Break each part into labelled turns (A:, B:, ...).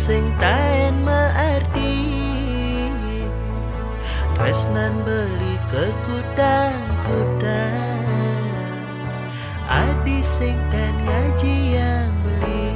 A: sing taen mearti tresnan beli kekudang-kudang adi sing ten ngaji yang beli.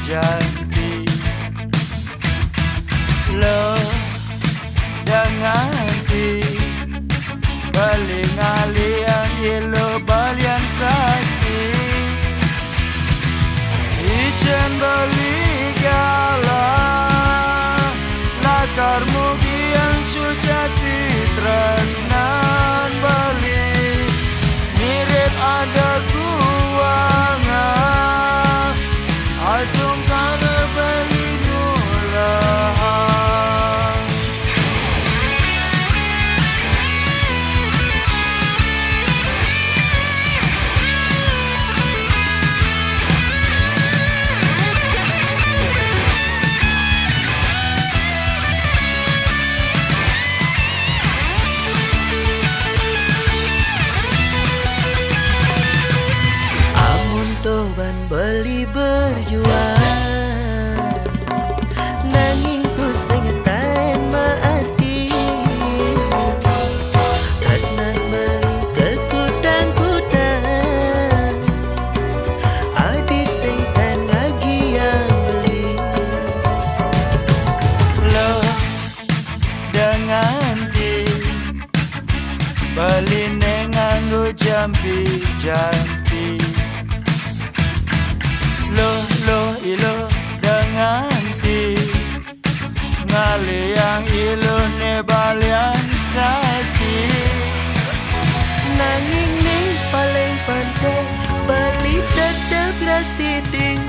B: Jampi lo danganti bali ngalian yelo balian sakti ijen bali gala lakar mugian sujati tresnan bali mirip ada kuangan asum kana bali mulahan
A: Amun toban beli berjuang nanging ku sing taen maati tresnan beli kekudang-kudang adi sing ten ngaji yang beli.
B: lo danganti bali nganggo jampi lo ilo danganti ngaliang ilo ne balian sati
A: Nanging ning paling penting beli tetep ras titik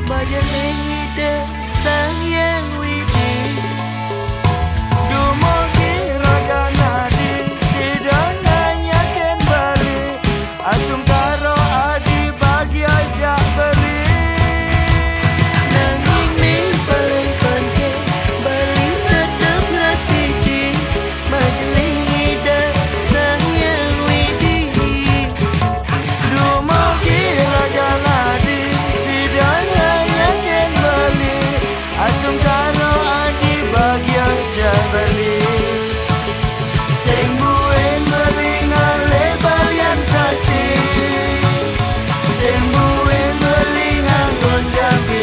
A: majeling ide sang yang widi
B: dumugi raga nadi sidang nanyaken bali asum karo adi bagi aja beli
A: nanging ning paling penting beli tetep ras titik majeling ide sang yang widi
B: dumugi raga nadi sidang nanyaken bali asum karo adi bagi aja beli sing buen beli ngale balian sakti sing buen beli nganggo jampi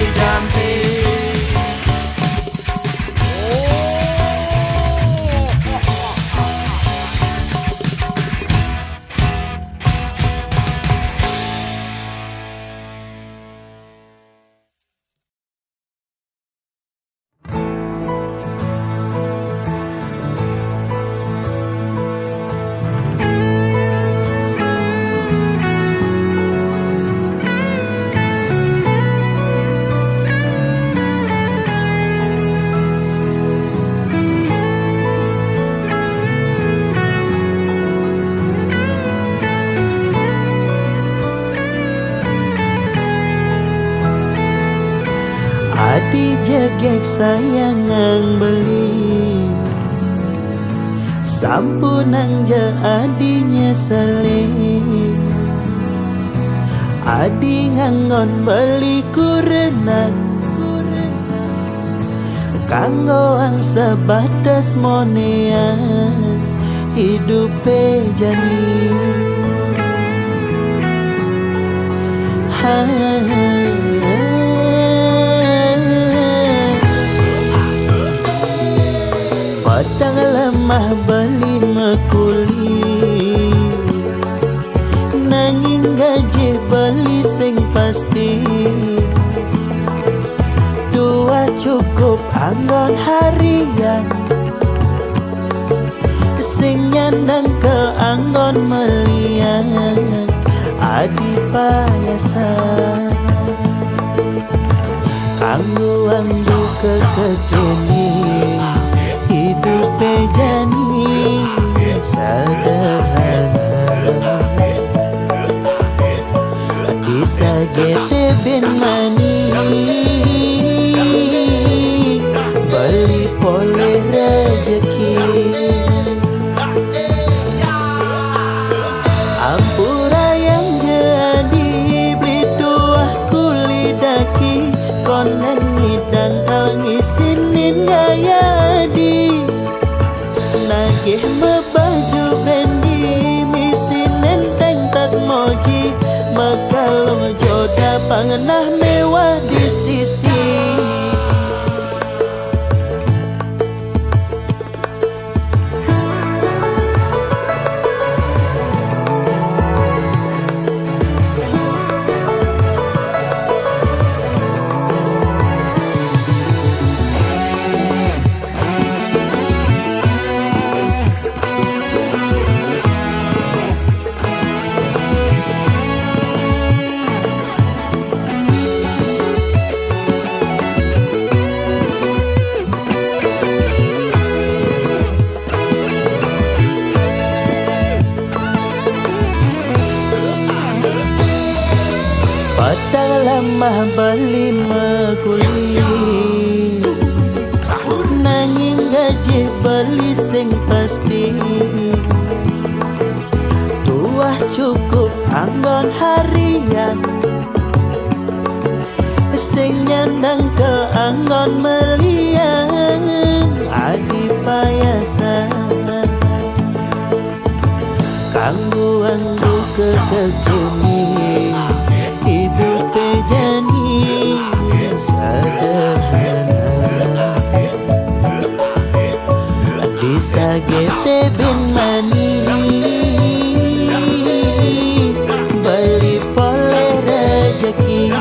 A: gek sayangang beli sampunang ja adinya saling adi ngangon beli kurenan kanggo ang sebatas monean hidupe jani Padang lemah beli mekuli nanging gaji beli sing pasti dua cukup anggon harian sing nyandang ke anggon melian adi payasan kanggo anggo kekekeni hidup jani sederhana bisa gete ben mani beli pole rezeki ampura yang jadi beli tuah kulidaki konen ngidang kal ngisinin gaya di nagih mebaju bendi misin nenteng tas moji makalong joda pangenah mewah di sisi Padang lemah beli mekuli nanging gaji beli sing pasti tuah cukup anggon harian sing nyandang ke anggon melian adi payasan kanggo anggo kekekeni hidup jani sederhana bisa gete bin mani beli pole rezeki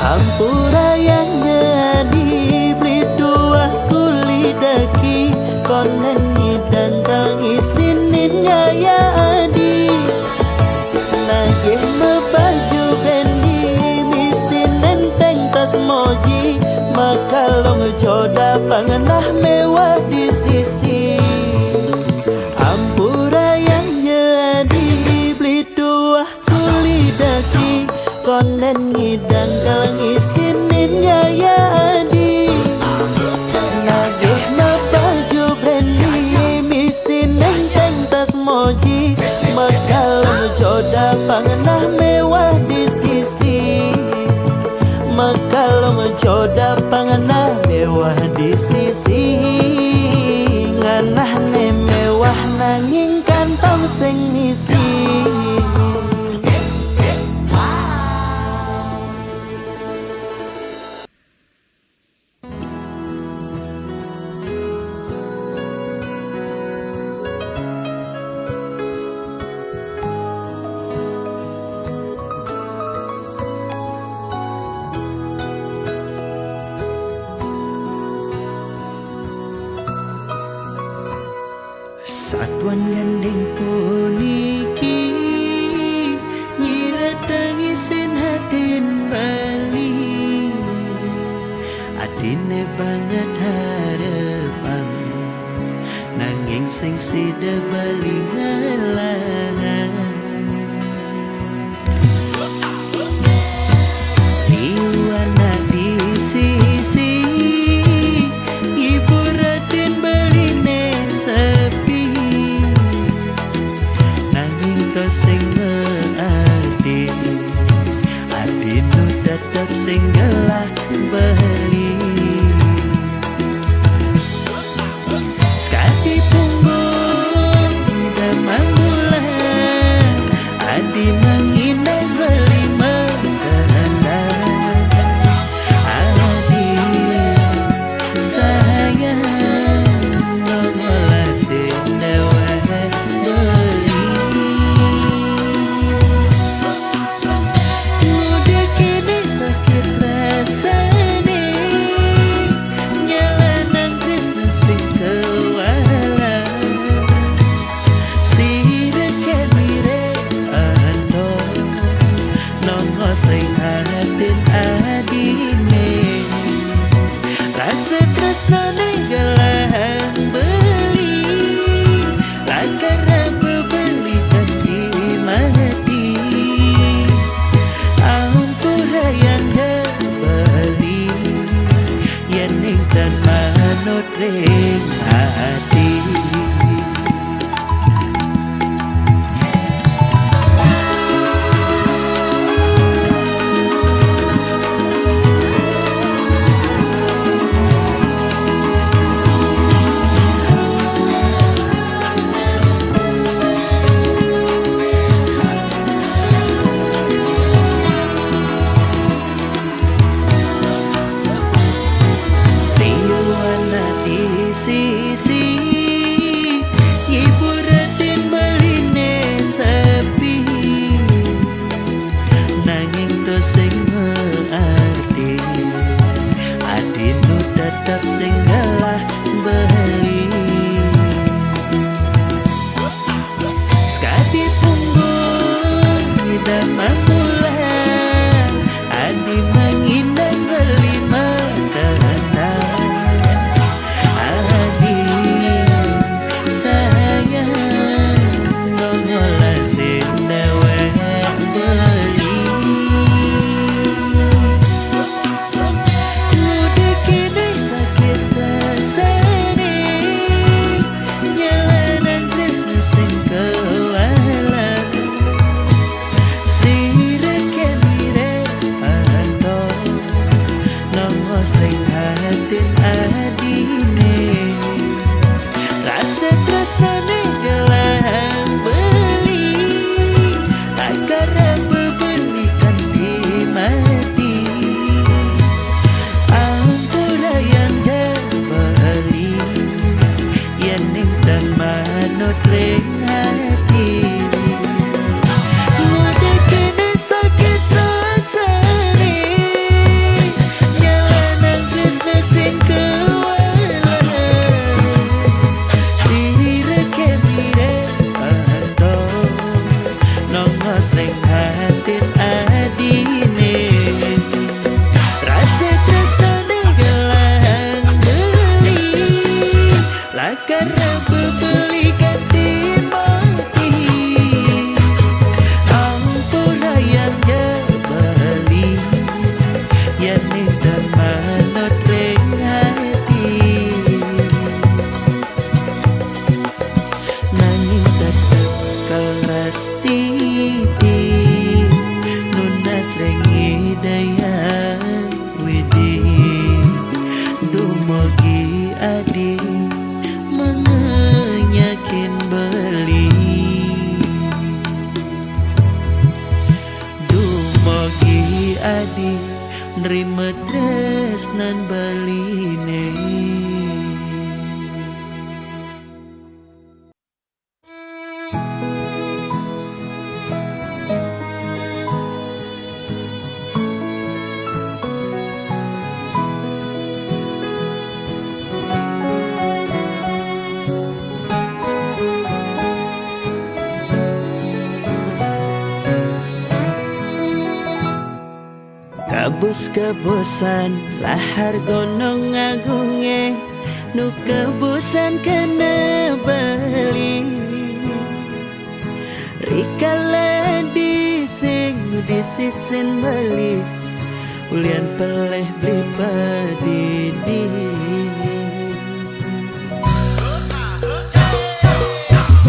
A: ampura yang jadi beli dua kulidaki konen ngidang kang isinin gaya adi nagih mebaju bendi misin nenteng tas moji makalong joda pangenah mewah di sisi ampura yang jadi beli dua kulidaki konen ngidang kang isinin gaya adi nagih mebaju bendi misin nenteng tas moji makalong joda pangenah mewah di sisi makalong joda pangenah mewah di sisi nganah ne mewah nanging kantong sing ngisi Satuan gandeng puniki nyira tangisin hatin bali adine banget harapan nanging sing sida bali ngalangan tresnane gelang beli lakar beli hati mati ampura yang beli yen ning tan manut ring hati. Sisi ibu ratin beline sepi nanging to sing arti ati nu tetap sing galah beli sekati punggung tidak mampulah adi mengindang beli karena beli ganti mati ampura yang beli yang nintan manut ring hati nanging tetep keras titi nunas rengi daya widi dumogi adi menyakin beli dumogi adi nerima tresnan baline. Kebus-kebusan lahar gonong agunge nu kebusan kena beli rikala dising nu disisin beli ulian peleh beli padidi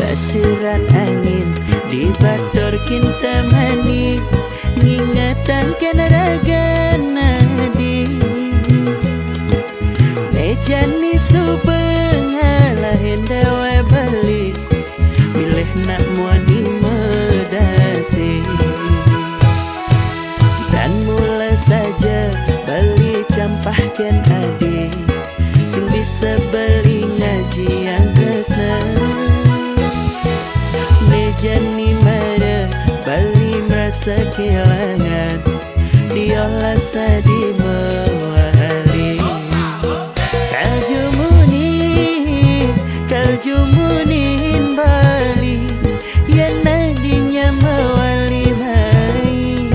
A: dasiran angin di bator kinta mani ngingatan kena raga nadi nejani subeng halahin dewa balik milih nak muani medasi dan mula saja beli campahkan adi sing bisa beli ngaji yang kesna nejani mara bali merasa kehilangan diolah sadi mewali kaljumunin bali yang nadinya mewali mai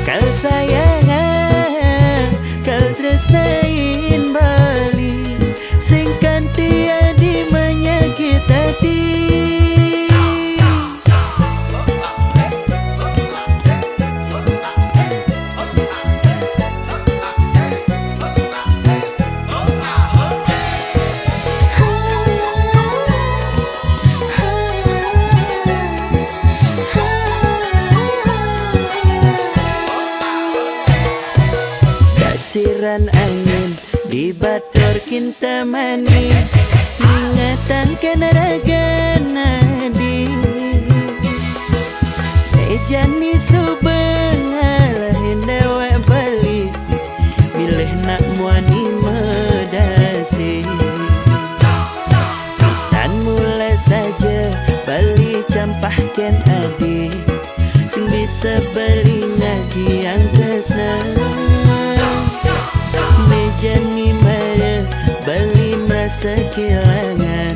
A: kal sayangan kal tresnain bali Di batur kinta mani Ingatangkan ragana di Ejani subengal Hindawa balik Bilih nak muani medasi Dan mulai saja Bali campahkan adik Sing bisa beli ngaji yang tresna Mejani mara Bali merasa kehilangan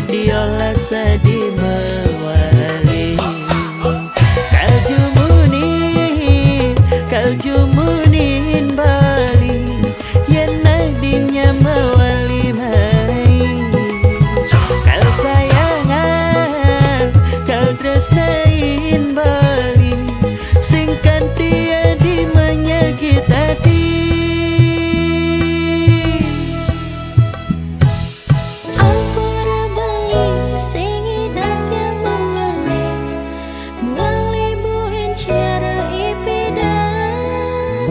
A: Diolah sadi mewali Kaljumunin Bali Yang nadinya mewali main Kal sayangan Kal tresnain Bali Singkan tiadi menyakit hati
C: Ampura Bali sing idat yang mewali Mewali buhin cara ipidan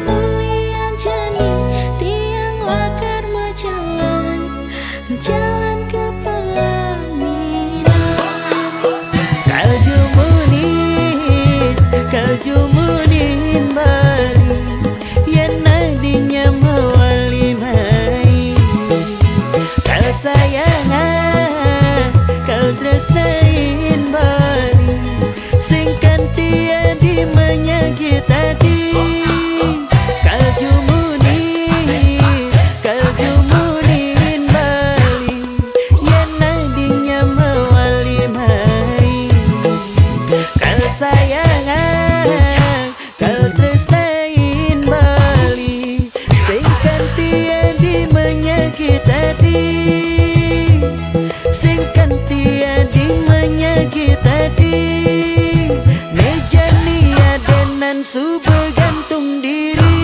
C: Ulian jani tiang lakar majalan Jalan ke pelaminan
A: Kaljumunin Bali Yang nadinya mewali main Kal sayangan Kal tresnain Bali Singkan tiadi menyakit hati Kaljumunin Bali Yang nadinya mewali main Kal sayangan Kal tresnain Bali Singkan tiadi menyakit hati Singkan tiadi menyakit hati Mejani adenan su bergantung diri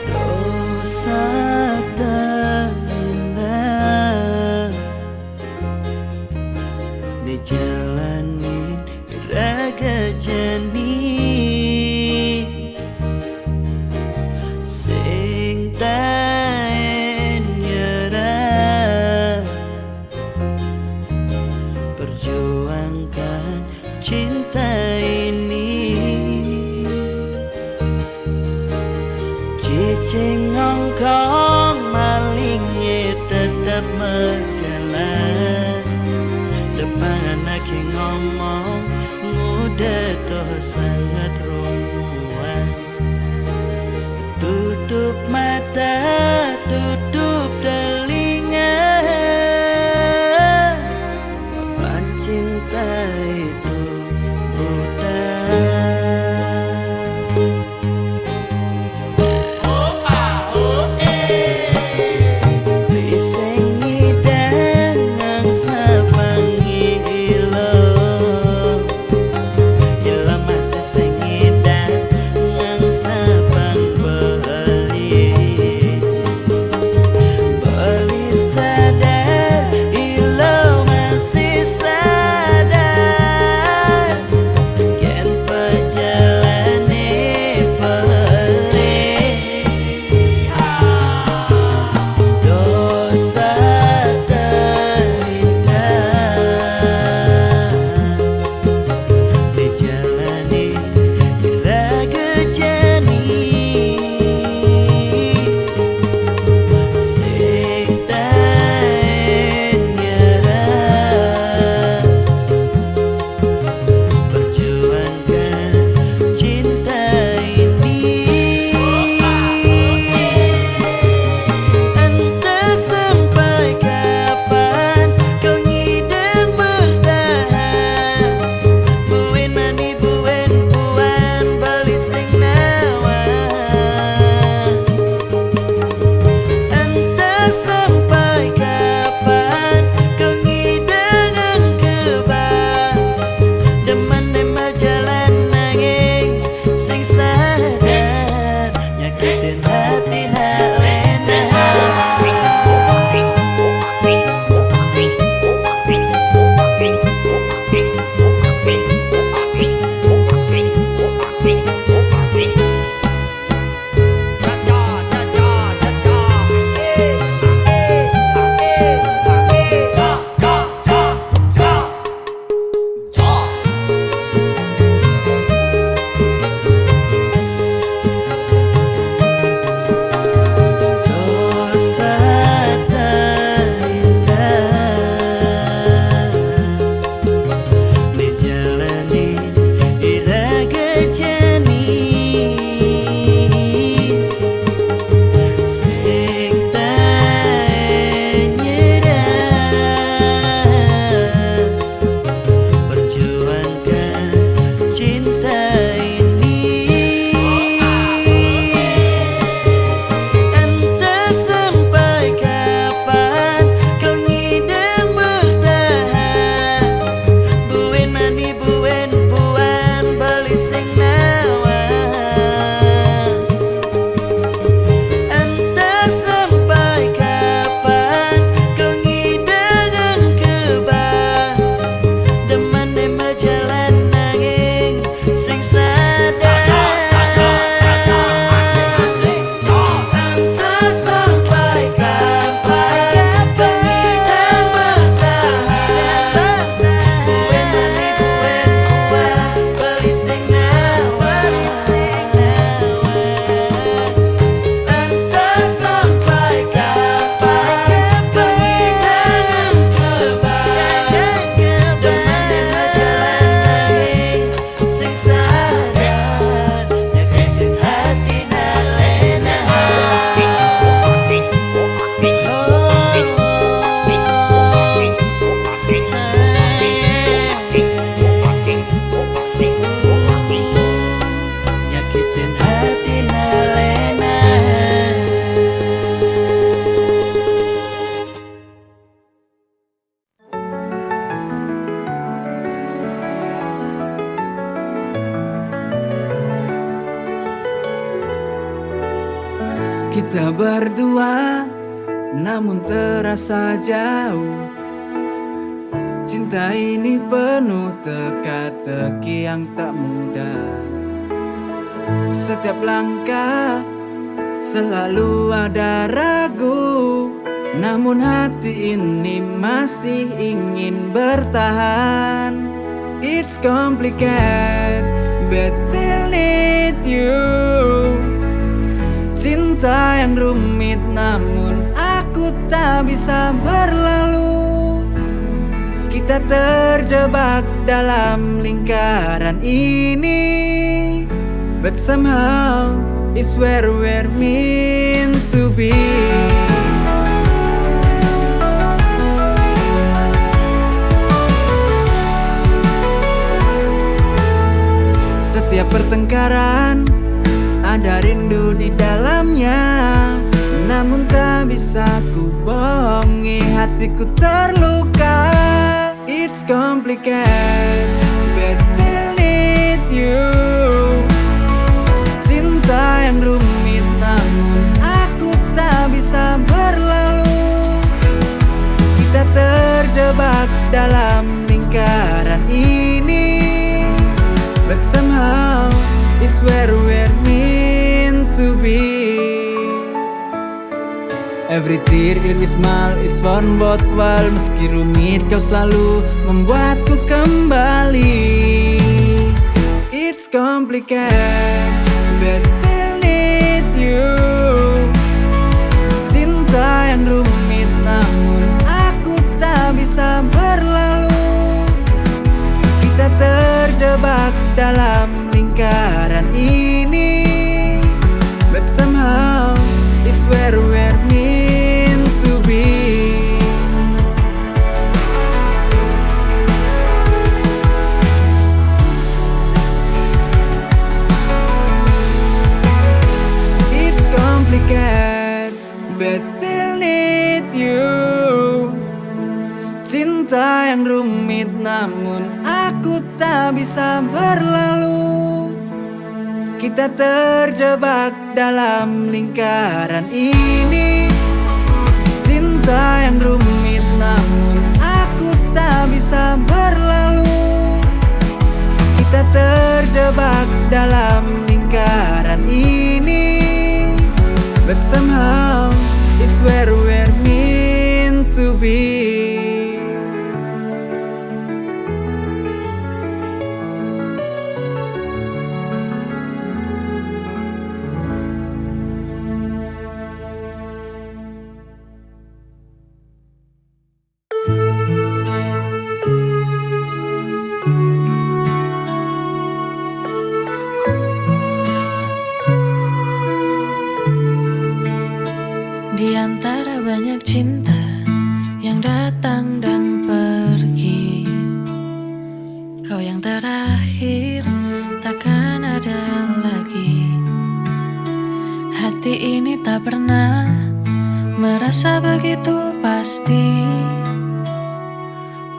A: Oh sabda indah Dijalanin raga jani Sing taen nyerah Perjuangkan cinta ini Cicing ngongkong malingnya tetap berjalan Depan anak yang ngomong Muda toh sangat rumuan Tutup mata, tutup telinga Apaan cinta itu buta Masih
B: Kita berdua namun terasa jauh. Cinta ini penuh teka-teki yang tak mudah. Setiap langkah selalu ada ragu, namun hati ini masih ingin bertahan. It's complicated but still need you. Cinta yang rumit namun aku tak bisa berlalu. Kita terjebak dalam lingkaran ini, but somehow it's where we're meant to be. Setiap pertengkaran ada rindu di dalamnya, namun tak bisa ku bohongi hatiku terluka. It's complicated but still need you. Cinta yang rumit namun aku tak bisa berlalu. Kita terjebak dalam lingkaran ini, but somehow it's where we're meant to be. Every tear, every smile is one worthwhile. Meski rumit kau selalu membuatku kembali. It's complicated but still need you. Cinta yang rumit namun aku tak bisa berlalu. Kita terjebak dalam lingkaran ini, but somehow it's where we're meant to be. It's complicated but still need you. Cinta yang rumit namun aku tak bisa berlalu. Kita terjebak dalam lingkaran ini. Cinta yang rumit namun aku tak bisa berlalu. Kita terjebak dalam lingkaran ini, but somehow it's where we're meant to be.
C: Di antara banyak cinta yang datang dan pergi, kau yang terakhir takkan ada lagi. Hati ini tak pernah merasa begitu pasti.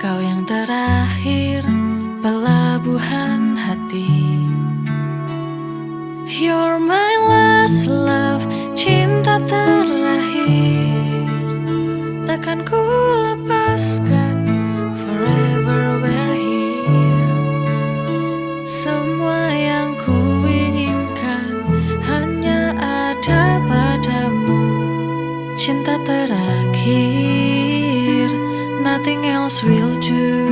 C: Kau yang terakhir, pelabuhan hati. You're my last love, cinta terakhir. Takkan ku lepaskan, forever we're here. Semua yang ku inginkan hanya ada padamu. Cinta terakhir, nothing else will do.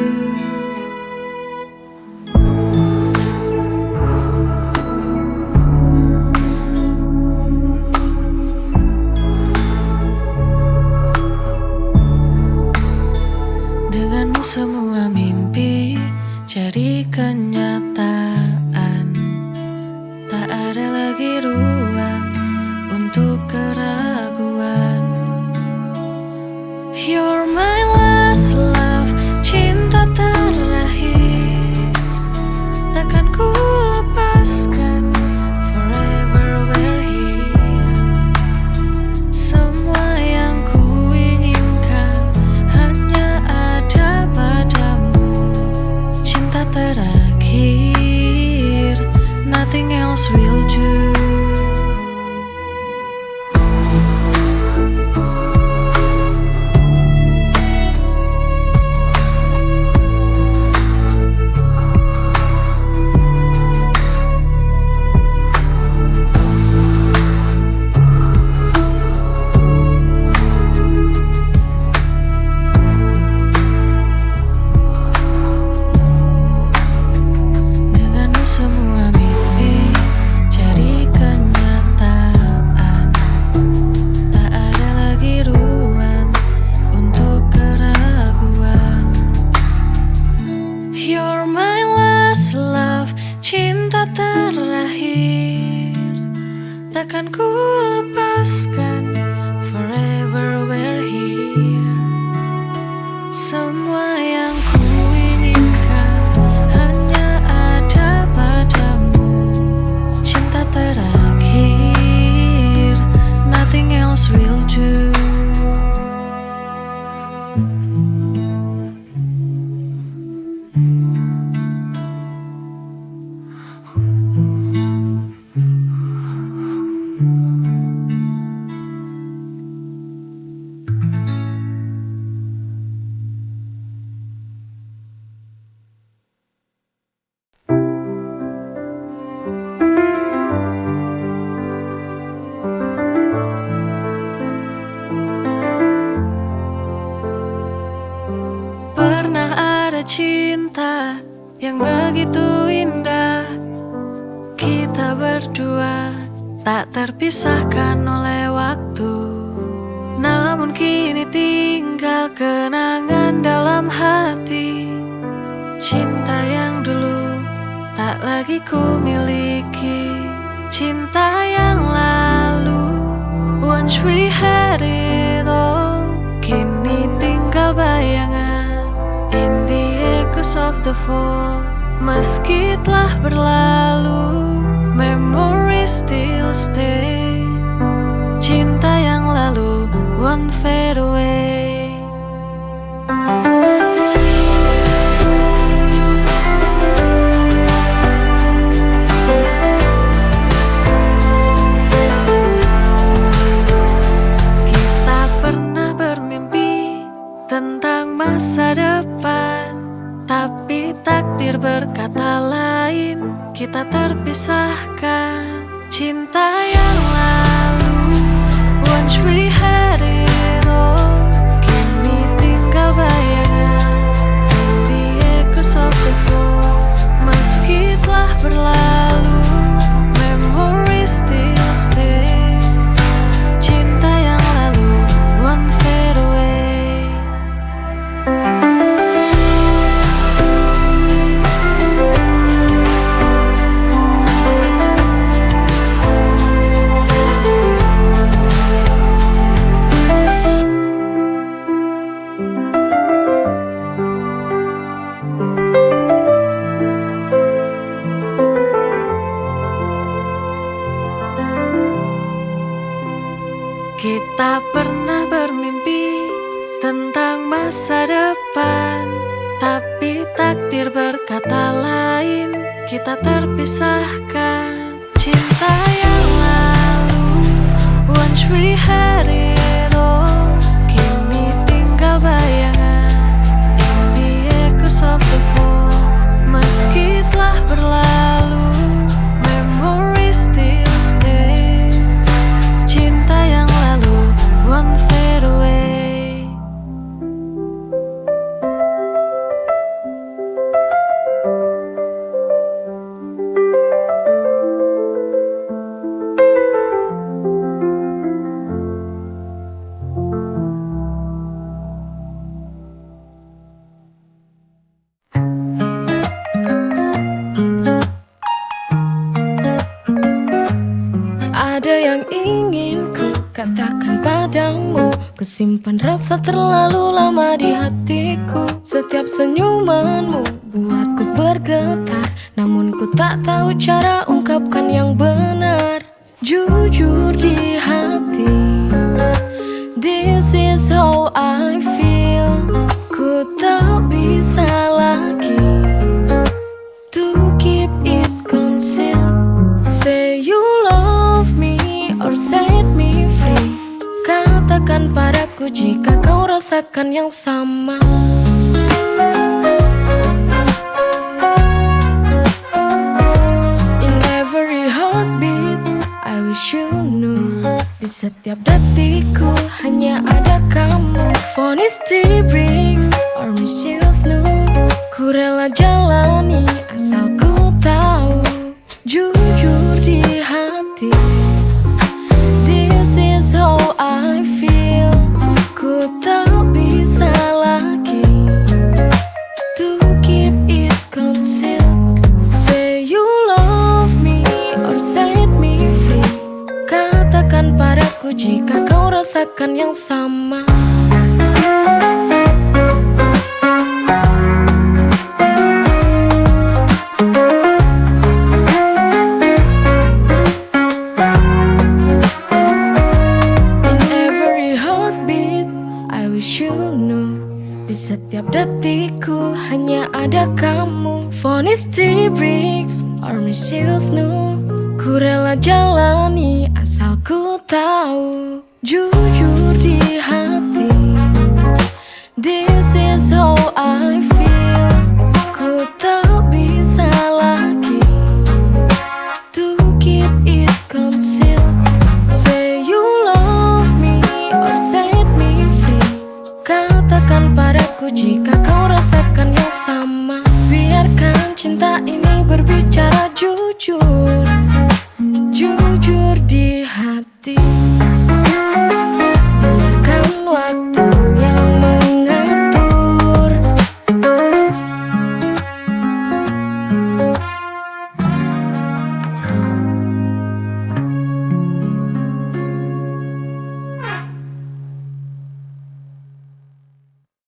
C: Denganmu semua mimpi jadi kenyataan. Tak ada lagi ruang untuk keraguan. You're my last love, cinta terakhir. Takkan ku lepaskan, forever we're here. Semua yang ku inginkan hanya ada padamu. Cinta terakhir, nothing else will do. cinta terakhir takkan ku lepaskan. Forever we're here. Semua yang ku inginkan hanya ada padamu. Cinta terakhir, nothing else will do. Pernah ada cinta yang begitu indah. Kita berdua tak terpisahkan oleh waktu. Namun kini tinggal kenangan dalam hati. Cinta yang dulu tak lagi ku miliki. Cinta yang lalu, once we had it all, kini tinggal bayangan in the echoes of the fall. Meski telah berlalu, memories still stay. Cinta yang lalu won't fade away. Kita pernah bermimpi tentang masa depan, tapi takdir berkata lain, kita terpisahkan. Cinta yang lalu, once we had it all, kini tinggal bayangan in the echoes of the fall. Meski telah berlalu, memories still stay. Cinta yang lalu won't fade away. Kita pernah bermimpi tentang masa depan, tapi takdir berkata lain, kita terpisahkan. Cinta yang lalu, once we had it all, kini tinggal bayangan in the echoes of the fall. Meski telah berlalu, memories still stay. Cinta yang lalu won't fade away.
D: Ada yang ingin ku katakan padamu, ku simpan rasa terlalu lama di hatiku. Setiap senyumanmu buatku bergetar, namun ku tak tahu cara ungkapkan yang benar. Jujur di hati, this is how I feel. Ku tak bisa lagi to keep it concealed. Say you love me or set me free. Katakan padaku jika kau rasakan yang sama. In every heartbeat, I wish you knew. Di setiap detikku hanya ada kamu. Phone is 3 bricks or missiles new. Ku rela jalani asal ku tahu. Jujur di hati, this is how I feel. Ku tak bisa lagi to keep it concealed. Say you love aku jika kau rasakan yang sama. In every heartbeat, I wish you knew. Di setiap detikku hanya ada kamu. Vonis 3 bricks or missiles new. Ku rela jalani asal ku tahu jujur.